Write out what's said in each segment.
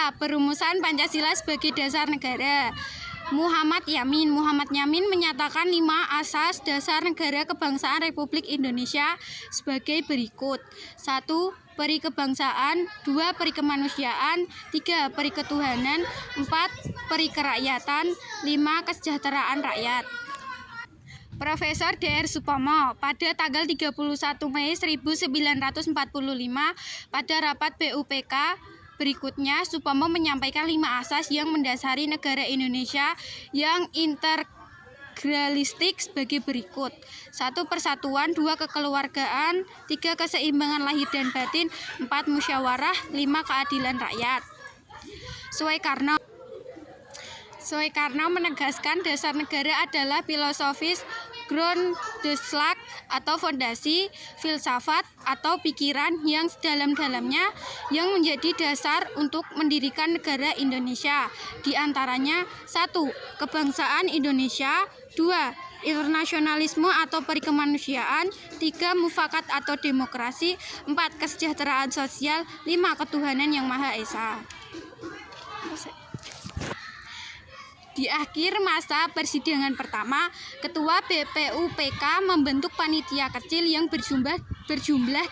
A. Perumusan Pancasila sebagai dasar negara. Muhammad Yamin menyatakan 5 asas dasar negara kebangsaan Republik Indonesia sebagai berikut. 1. Peri kebangsaan, 2. Peri kemanusiaan, 3. Peri ketuhanan, 4. Peri kerakyatan, 5. Kesejahteraan rakyat. Profesor Dr. Supomo pada tanggal 31 Mei 1945 pada rapat BUPK berikutnya, Supomo menyampaikan 5 asas yang mendasari negara Indonesia yang integralistik sebagai berikut. 1. Persatuan, 2. Kekeluargaan, 3. Keseimbangan lahir dan batin, 4. Musyawarah, 5. Keadilan rakyat. Soekarno menegaskan dasar negara adalah filosofis Grundgeslag atau fondasi filsafat atau pikiran yang sedalam-dalamnya yang menjadi dasar untuk mendirikan negara Indonesia. Di antaranya 1. Kebangsaan Indonesia, 2. Internasionalisme atau perikemanusiaan, 3. Mufakat atau demokrasi, 4. Kesejahteraan sosial, 5. Ketuhanan yang Maha Esa. Di akhir masa persidangan pertama, Ketua BPUPK membentuk panitia kecil yang berjumlah 8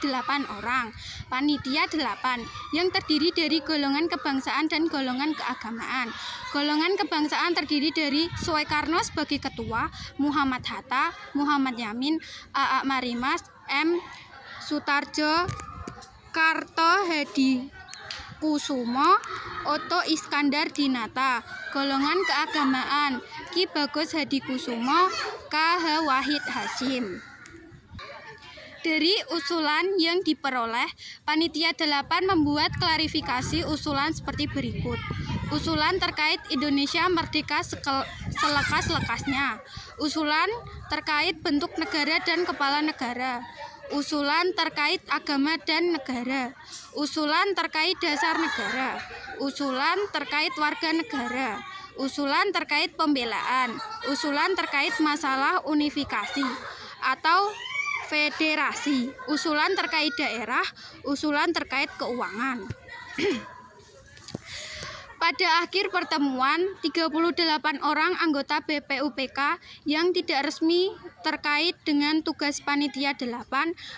orang. Panitia 8 yang terdiri dari golongan kebangsaan dan golongan keagamaan. Golongan kebangsaan terdiri dari Soekarno sebagai ketua, Muhammad Hatta, Muhammad Yamin, A.A. Marimas, M. Sutarjo, Kartohedikusumo, Oto Iskandar Dinata. Golongan keagamaan, Ki Bagus Hadikusumo, K.H. Wahid Hasyim. Dari usulan yang diperoleh, Panitia 8 membuat klarifikasi usulan seperti berikut. Usulan terkait Indonesia merdeka selekas-lekasnya. Usulan terkait bentuk negara dan kepala negara. Usulan terkait agama dan negara. Usulan terkait dasar negara. Usulan terkait warga negara. Usulan terkait pembelaan. Usulan terkait masalah unifikasi atau federasi. Usulan terkait daerah. Usulan terkait keuangan. Pada akhir pertemuan, 38 orang anggota BPUPK yang tidak resmi terkait dengan tugas Panitia 8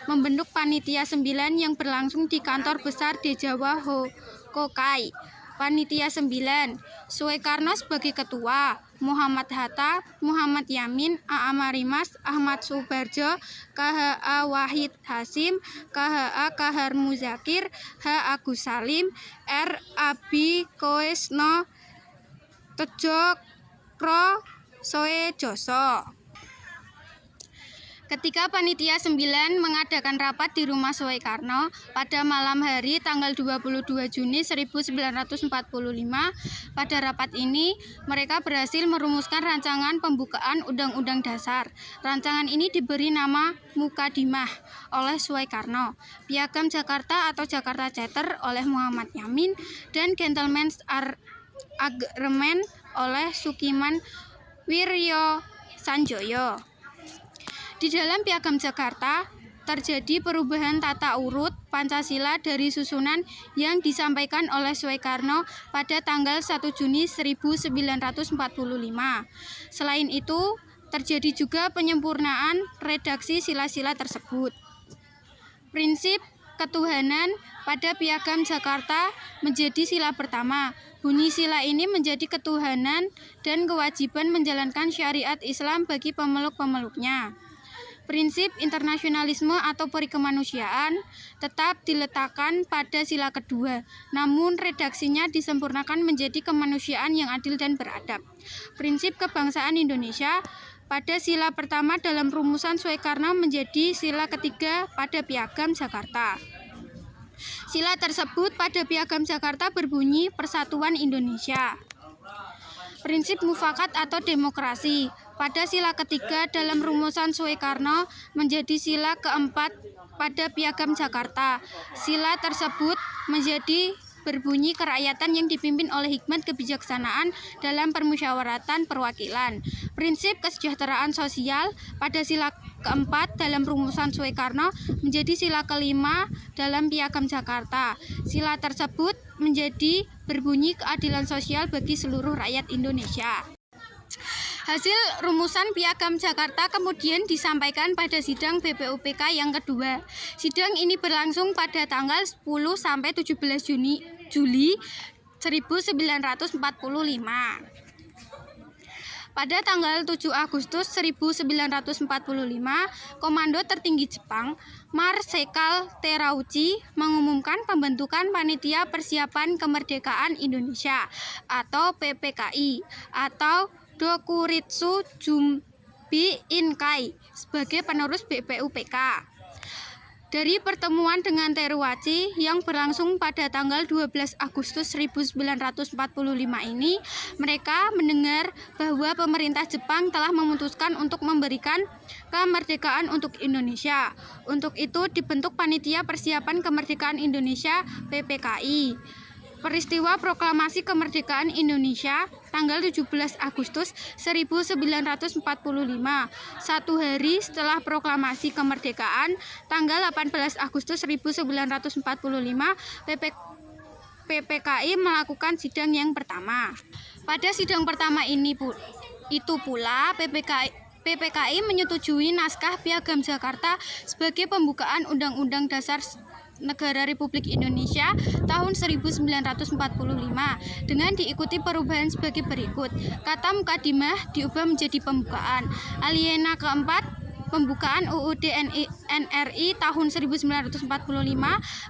membentuk Panitia 9 yang berlangsung di kantor besar Dejawa Hokokai. Panitia 9, Soekarno sebagai ketua, Muhammad Hatta, Muhammad Yamin, A.A. Marimas, Ahmad Subarjo, K.H.A. Wahid Hasyim, K.H.A. Kahar Muzakir, H. Agus Salim, R. Abi Koesno, Tejo Kro Soejoso. Ketika Panitia 9 mengadakan rapat di rumah Soekarno pada malam hari tanggal 22 Juni 1945, pada rapat ini mereka berhasil merumuskan rancangan pembukaan Undang-Undang Dasar. Rancangan ini diberi nama Mukadimah oleh Soekarno, Piagam Jakarta atau Jakarta Charter oleh Muhammad Yamin, dan Gentleman's Agreement oleh Sukiman Wiryosanjoyo. Di dalam Piagam Jakarta, terjadi perubahan tata urut Pancasila dari susunan yang disampaikan oleh Soekarno pada tanggal 1 Juni 1945. Selain itu, terjadi juga penyempurnaan redaksi sila-sila tersebut. Prinsip ketuhanan pada Piagam Jakarta menjadi sila pertama. Bunyi sila ini menjadi ketuhanan dan kewajiban menjalankan syariat Islam bagi pemeluk-pemeluknya. Prinsip internasionalisme atau perikemanusiaan tetap diletakkan pada sila kedua, namun redaksinya disempurnakan menjadi kemanusiaan yang adil dan beradab. Prinsip kebangsaan Indonesia pada sila pertama dalam rumusan Soekarno menjadi sila ketiga pada Piagam Jakarta. Sila tersebut pada Piagam Jakarta berbunyi Persatuan Indonesia. Prinsip mufakat atau demokrasi pada sila ketiga dalam rumusan Soekarno menjadi sila keempat pada Piagam Jakarta. Sila tersebut menjadi berbunyi kerakyatan yang dipimpin oleh hikmat kebijaksanaan dalam permusyawaratan perwakilan. Prinsip kesejahteraan sosial pada sila keempat dalam rumusan Soekarno menjadi sila kelima dalam Piagam Jakarta. Sila tersebut menjadi berbunyi keadilan sosial bagi seluruh rakyat Indonesia. Hasil rumusan Piagam Jakarta kemudian disampaikan pada sidang BPUPK yang kedua. Sidang ini berlangsung pada tanggal 10 sampai 17 Juli 1945. Pada tanggal 7 Agustus 1945, Komando Tertinggi Jepang, Marsekal Terauchi, mengumumkan pembentukan Panitia Persiapan Kemerdekaan Indonesia atau PPKI atau Dokuritsu Jumbi Inkai sebagai penerus BPUPK. Dari pertemuan dengan Terauchi yang berlangsung pada tanggal 12 Agustus 1945 ini, mereka mendengar bahwa pemerintah Jepang telah memutuskan untuk memberikan kemerdekaan untuk Indonesia. Untuk itu dibentuk Panitia Persiapan Kemerdekaan Indonesia (PPKI). Peristiwa Proklamasi Kemerdekaan Indonesia tanggal 17 Agustus 1945, satu hari setelah Proklamasi Kemerdekaan tanggal 18 Agustus 1945, PPKI melakukan sidang yang pertama. Pada sidang pertama itu pula PPKI menyetujui naskah Piagam Jakarta sebagai pembukaan Undang-Undang Dasar Negara Republik Indonesia tahun 1945 dengan diikuti perubahan sebagai berikut. Kata mukadimah diubah menjadi pembukaan. Alinea keempat, pembukaan UUD NRI tahun 1945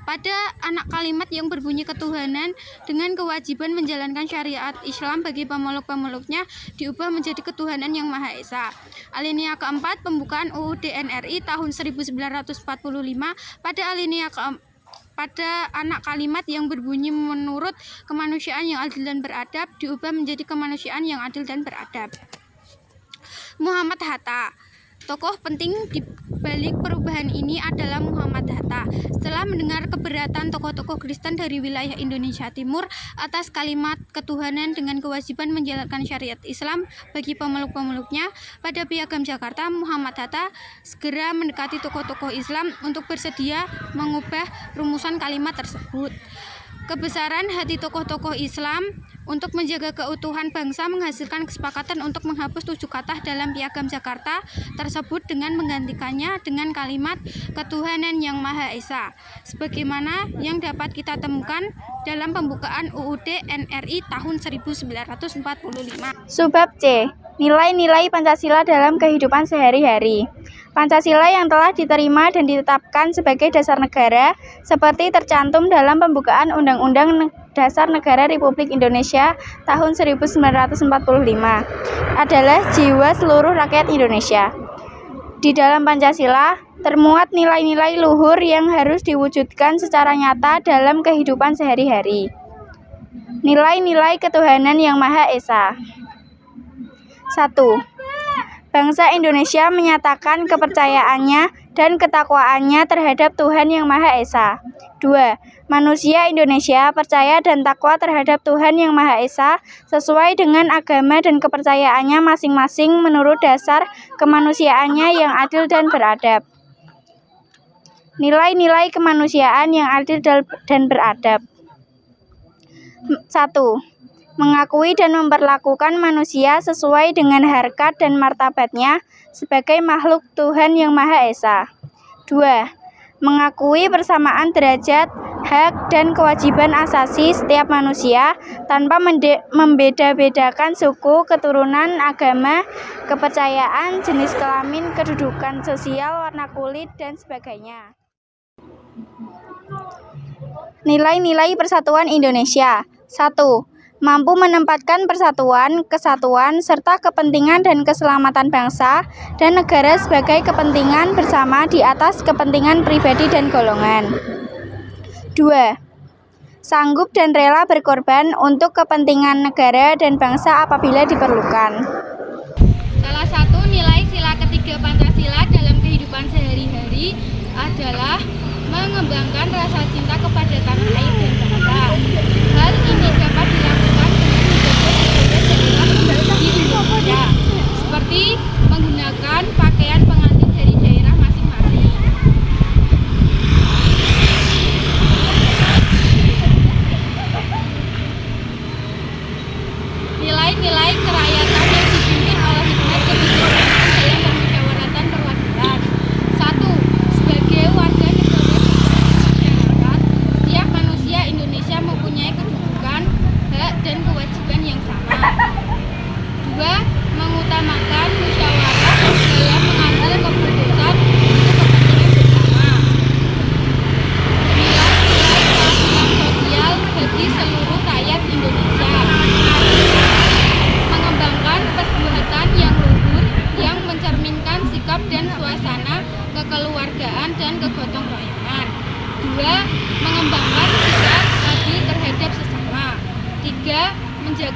pada anak kalimat yang berbunyi ketuhanan dengan kewajiban menjalankan syariat Islam bagi pemeluk-pemeluknya diubah menjadi ketuhanan yang Maha Esa. Alinea keempat, pembukaan UUD NRI tahun 1945 pada alinea pada anak kalimat yang berbunyi menurut kemanusiaan yang adil dan beradab diubah menjadi kemanusiaan yang adil dan beradab. Muhammad Hatta. Tokoh penting di balik perubahan ini adalah Muhammad Hatta. Setelah mendengar keberatan tokoh-tokoh Kristen dari wilayah Indonesia Timur atas kalimat ketuhanan dengan kewajiban menjalankan syariat Islam bagi pemeluk-pemeluknya pada Piagam Jakarta, Muhammad Hatta segera mendekati tokoh-tokoh Islam untuk bersedia mengubah rumusan kalimat tersebut. Kebesaran hati tokoh-tokoh Islam untuk menjaga keutuhan bangsa menghasilkan kesepakatan untuk menghapus 7 kata dalam Piagam Jakarta tersebut dengan menggantikannya dengan kalimat ketuhanan yang Maha Esa, sebagaimana yang dapat kita temukan dalam pembukaan UUD NRI tahun 1945. Subbab C. Nilai-nilai Pancasila dalam kehidupan sehari-hari. Pancasila yang telah diterima dan ditetapkan sebagai dasar negara seperti tercantum dalam pembukaan Undang-Undang Dasar Negara Republik Indonesia tahun 1945 adalah jiwa seluruh rakyat Indonesia. Di dalam Pancasila termuat nilai-nilai luhur yang harus diwujudkan secara nyata dalam kehidupan sehari-hari. Nilai-nilai ketuhanan yang Maha Esa. 1. Bangsa Indonesia menyatakan kepercayaannya dan ketakwaannya terhadap Tuhan Yang Maha Esa. 2. Manusia Indonesia percaya dan takwa terhadap Tuhan Yang Maha Esa sesuai dengan agama dan kepercayaannya masing-masing menurut dasar kemanusiaannya yang adil dan beradab. Nilai-nilai kemanusiaan yang adil dan beradab. 1. Mengakui dan memperlakukan manusia sesuai dengan harkat dan martabatnya sebagai makhluk Tuhan Yang Maha Esa. 2. Mengakui persamaan derajat, hak, dan kewajiban asasi setiap manusia tanpa membeda-bedakan suku, keturunan, agama, kepercayaan, jenis kelamin, kedudukan sosial, warna kulit, dan sebagainya. Nilai-nilai persatuan Indonesia. 1. Mampu menempatkan persatuan, kesatuan, serta kepentingan dan keselamatan bangsa dan negara sebagai kepentingan bersama di atas kepentingan pribadi dan golongan. 2. Sanggup dan rela berkorban untuk kepentingan negara dan bangsa apabila diperlukan. Salah satu nilai sila ketiga Pancasila dalam kehidupan sehari-hari adalah mengembangkan rasa cinta kepada tanah air dan bangsa. Hal ini dapat dilakukan dengan menjaga daerah di Indonesia, seperti menggunakan pakaian pengantin dari daerah masing-masing.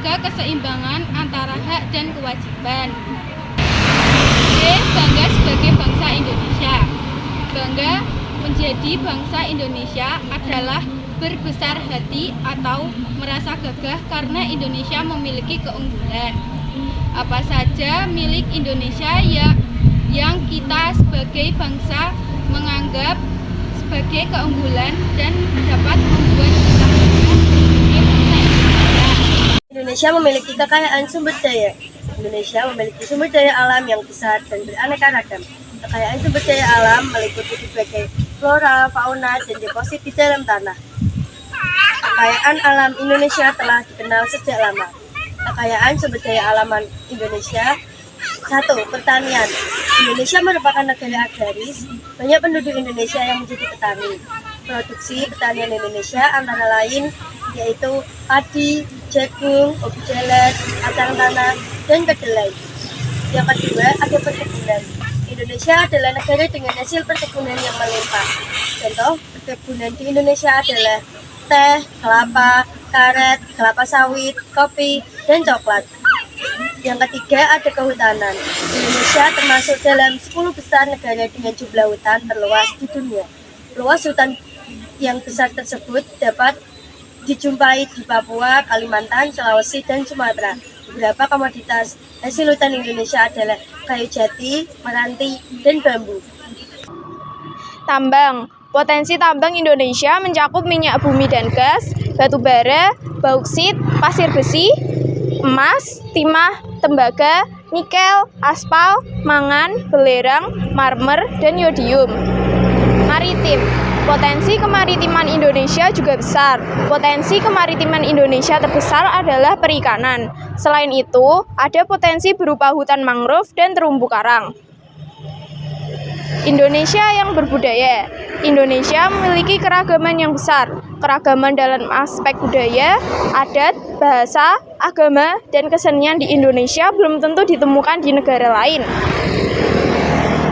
menjaga keseimbangan antara hak dan kewajiban. D. Bangga sebagai bangsa Indonesia. Bangga menjadi bangsa Indonesia adalah berbesar hati atau merasa gagah karena Indonesia memiliki keunggulan. Apa saja milik Indonesia yang kita sebagai bangsa menganggap sebagai keunggulan dan dapat membuat kita bangga sebagai bangsa Indonesia. Indonesia memiliki kekayaan sumber daya. Indonesia memiliki sumber daya alam yang besar dan beraneka ragam. Kekayaan sumber daya alam meliputi berbagai flora, fauna, dan deposit di dalam tanah. Kekayaan alam Indonesia telah dikenal sejak lama. Kekayaan sumber daya alam Indonesia. 1. Pertanian. Indonesia merupakan negara agraris. Banyak penduduk Indonesia yang menjadi petani. Produksi pertanian Indonesia antara lain yaitu padi, jagung, ubi jalar, kacang tanah, dan kedelai. Yang kedua, ada perkebunan. Indonesia adalah negara dengan hasil perkebunan yang melimpah. Contoh perkebunan di Indonesia adalah teh, kelapa, karet, kelapa sawit, kopi, dan coklat. Yang ketiga, ada kehutanan. Indonesia termasuk dalam 10 besar negara dengan jumlah hutan terluas di dunia. Luas hutan yang besar tersebut dapat dijumpai di Papua, Kalimantan, Sulawesi, dan Sumatera. Beberapa komoditas hasil hutan Indonesia adalah kayu jati, meranti, dan bambu. Tambang. Potensi tambang Indonesia mencakup minyak bumi dan gas, batu bara, bauksit, pasir besi, emas, timah, tembaga, nikel, aspal, mangan, belerang, marmer, dan yodium. Maritim. Potensi kemaritiman Indonesia juga besar. Potensi kemaritiman Indonesia terbesar adalah perikanan. Selain itu, ada potensi berupa hutan mangrove dan terumbu karang. Indonesia yang berbudaya. Indonesia memiliki keragaman yang besar. Keragaman dalam aspek budaya, adat, bahasa, agama, dan kesenian di Indonesia belum tentu ditemukan di negara lain.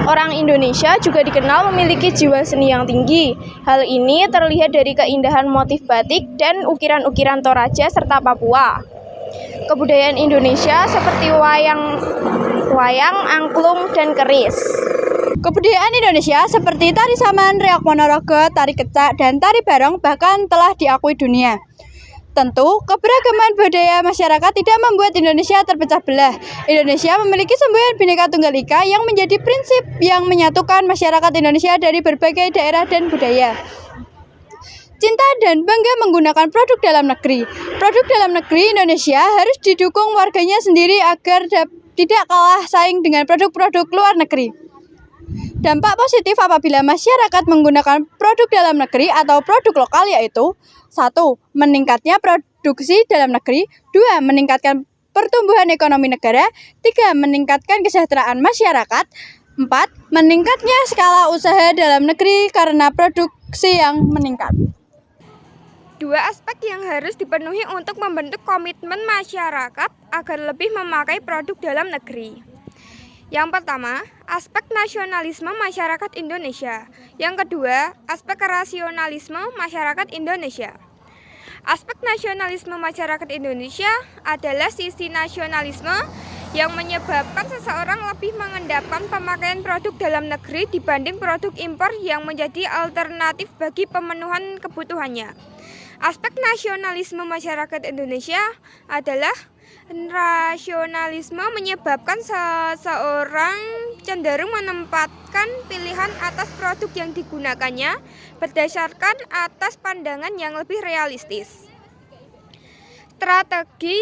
Orang Indonesia juga dikenal memiliki jiwa seni yang tinggi. Hal ini terlihat dari keindahan motif batik dan ukiran-ukiran Toraja serta Papua. Kebudayaan Indonesia seperti wayang, angklung, dan keris. Kebudayaan Indonesia seperti tari saman, reok ponorogo, tari kecak, dan tari barong bahkan telah diakui dunia. Tentu, keberagaman budaya masyarakat tidak membuat Indonesia terpecah belah. Indonesia memiliki semboyan Bhinneka Tunggal Ika yang menjadi prinsip yang menyatukan masyarakat Indonesia dari berbagai daerah dan budaya. Cinta dan bangga menggunakan produk dalam negeri. Produk dalam negeri Indonesia harus didukung warganya sendiri agar tidak kalah saing dengan produk-produk luar negeri. Dampak positif apabila masyarakat menggunakan produk dalam negeri atau produk lokal yaitu 1. Meningkatnya produksi dalam negeri. 2. Meningkatkan pertumbuhan ekonomi negara. 3. Meningkatkan kesejahteraan masyarakat. 4. Meningkatnya skala usaha dalam negeri karena produksi yang meningkat. Dua aspek yang harus dipenuhi untuk membentuk komitmen masyarakat agar lebih memakai produk dalam negeri. Yang pertama, aspek nasionalisme masyarakat Indonesia. Yang kedua, aspek rasionalisme masyarakat Indonesia. Aspek nasionalisme masyarakat Indonesia adalah sisi nasionalisme yang menyebabkan seseorang lebih mengendapkan pemakaian produk dalam negeri dibanding produk impor yang menjadi alternatif bagi pemenuhan kebutuhannya. Aspek nasionalisme masyarakat Indonesia adalah rasionalisme menyebabkan seseorang cenderung menempatkan pilihan atas produk yang digunakannya berdasarkan atas pandangan yang lebih realistis. Strategi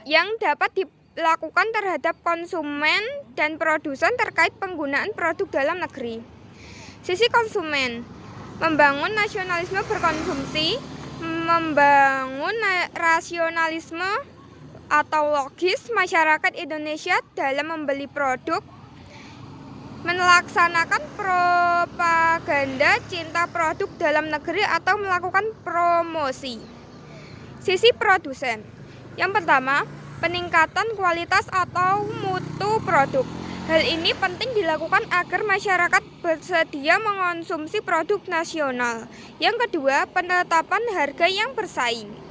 yang dapat dilakukan terhadap konsumen dan produsen terkait penggunaan produk dalam negeri. Sisi konsumen, membangun nasionalisme berkonsumsi, membangun rasionalisme atau logis masyarakat Indonesia dalam membeli produk, melaksanakan propaganda cinta produk dalam negeri atau melakukan promosi. Sisi produsen. Yang pertama, peningkatan kualitas atau mutu produk. Hal ini penting dilakukan agar masyarakat bersedia mengonsumsi produk nasional. Yang kedua, penetapan harga yang bersaing.